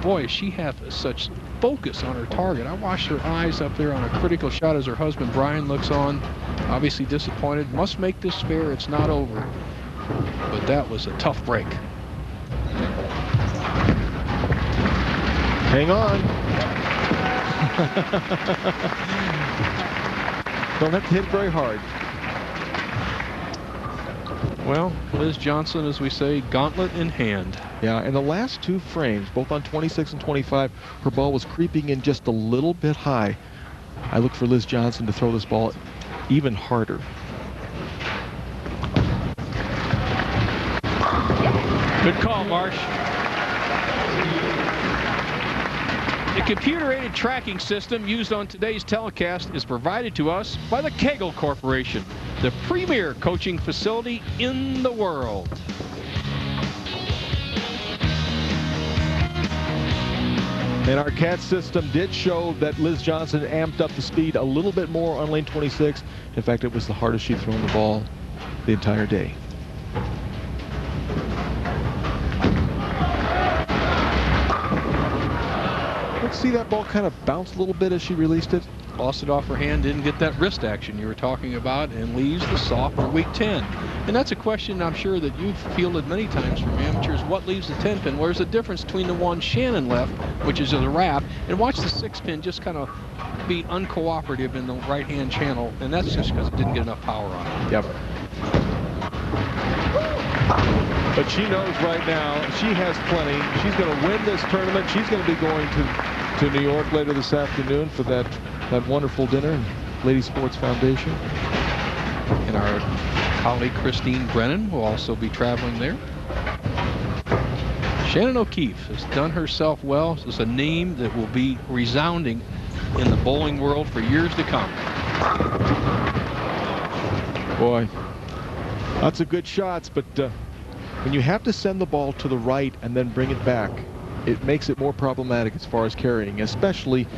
boy, she has such focus on her target. I watched her eyes up there on a critical shot as her husband Brian looks on, obviously disappointed. Must make this fair. It's not over. But that was a tough break. Hang on. Don't have to hit very hard. Well, Liz Jonson, as we say, gauntlet in hand. Yeah, in the last 2 frames, both on 26 and 25, her ball was creeping in just a little bit high. I look for Liz Jonson to throw this ball even harder. Good call, Marsh. The computer-aided tracking system used on today's telecast is provided to us by the Kegel Corporation, the premier coaching facility in the world. And our CAT system did show that Liz Jonson amped up the speed a little bit more on lane 26. In fact, it was the hardest she'd thrown the ball the entire day. Let's see that ball kind of bounce a little bit as she released it. Lost it off her hand, didn't get that wrist action you were talking about, and leaves the soft for week 10. And that's a question I'm sure that you've fielded many times from amateurs. What leaves the 10 pin? Where's the difference between the one Shannon left, which is a wrap, and watch the 6 pin just kind of be uncooperative in the right hand channel, and that's just because it didn't get enough power on it. Yep. But she knows right now she has plenty. She's going to win this tournament. She's going to be going to New York later this afternoon for that wonderful dinner, Lady Sports Foundation. And our colleague Christine Brennan will also be traveling there. Shannon O'Keefe has done herself well. It's a name that will be resounding in the bowling world for years to come. Boy, lots of good shots, but when you have to send the ball to the right and then bring it back, it makes it more problematic as far as carrying, especially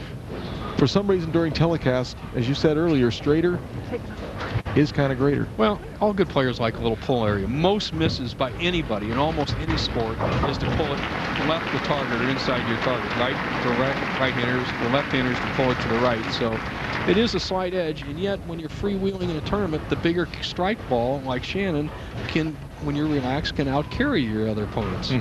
for some reason during telecast, as you said earlier, straighter is kind of greater. Well, all good players like a little pull area. Most misses by anybody in almost any sport is to pull it left the target or inside your target, right? For right-handers, for left-handers to pull it to the right. So it is a slight edge, and yet when you're freewheeling in a tournament, the bigger strike ball, like Shannon, can, when you're relaxed, can out-carry your other opponents.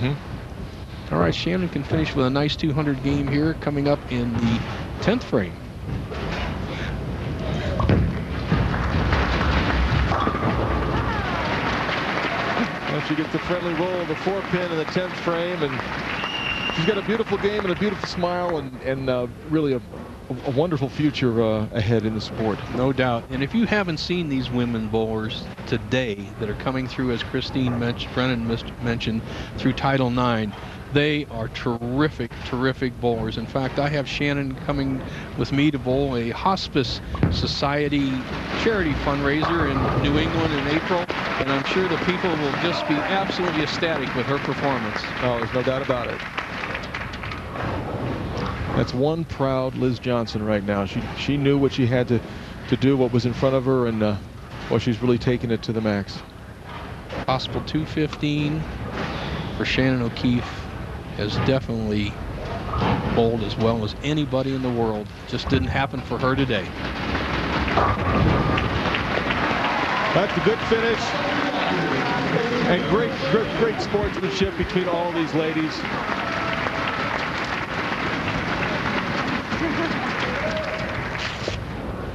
All right, Shannon can finish with a nice 200 game here coming up in the 10th frame. Well, she gets the friendly roll of the 4 pin in the 10th frame, and she's got a beautiful game and a beautiful smile, and really a wonderful future ahead in the sport. No doubt. And if you haven't seen these women bowlers today that are coming through, as Christine Brennan mentioned, through Title IX, they are terrific, terrific bowlers. In fact, I have Shannon coming with me to bowl a Hospice Society charity fundraiser in New England in April, and I'm sure the people will just be absolutely ecstatic with her performance. Oh, there's no doubt about it. That's one proud Liz Jonson right now. She knew what she had to do, what was in front of her, and well, she's really taken it to the max. Possible 215 for Shannon O'Keefe. Has definitely bowled as well as anybody in the world. Just didn't happen for her today. That's a good finish. And great sportsmanship between all these ladies.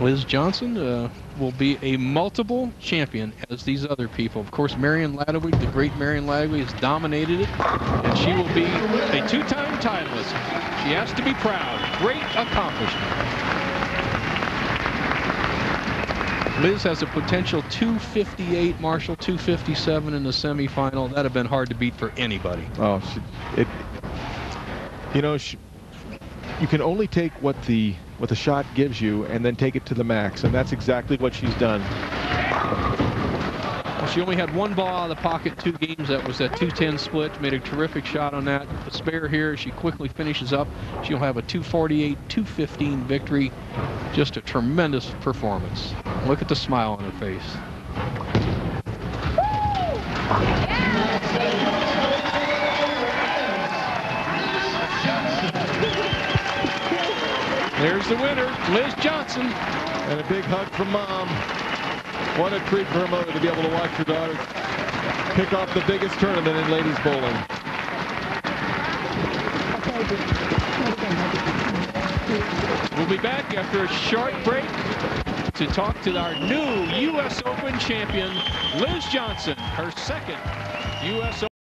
Liz Jonson will be a multiple champion as these other people. Of course, Marion Ladwig, the great Marion Ladwig, has dominated it, and she will be a 2-time titleist. She has to be proud. Great accomplishment. Liz has a potential 258, Marshall 257 in the semifinal. That'd have been hard to beat for anybody. Oh, you can only take what the shot gives you and then take it to the max, and that's exactly what she's done. Well, she only had one ball out of the pocket 2 games. That was that 210 split. Made a terrific shot on that. The spare here, she quickly finishes up. She'll have a 248, 215 victory. Just a tremendous performance. Look at the smile on her face. There's the winner, Liz Jonson. And a big hug from Mom. What a treat for a mother to be able to watch her daughter kick off the biggest tournament in ladies bowling. We'll be back after a short break to talk to our new U.S. Open champion, Liz Jonson, her second U.S. Open.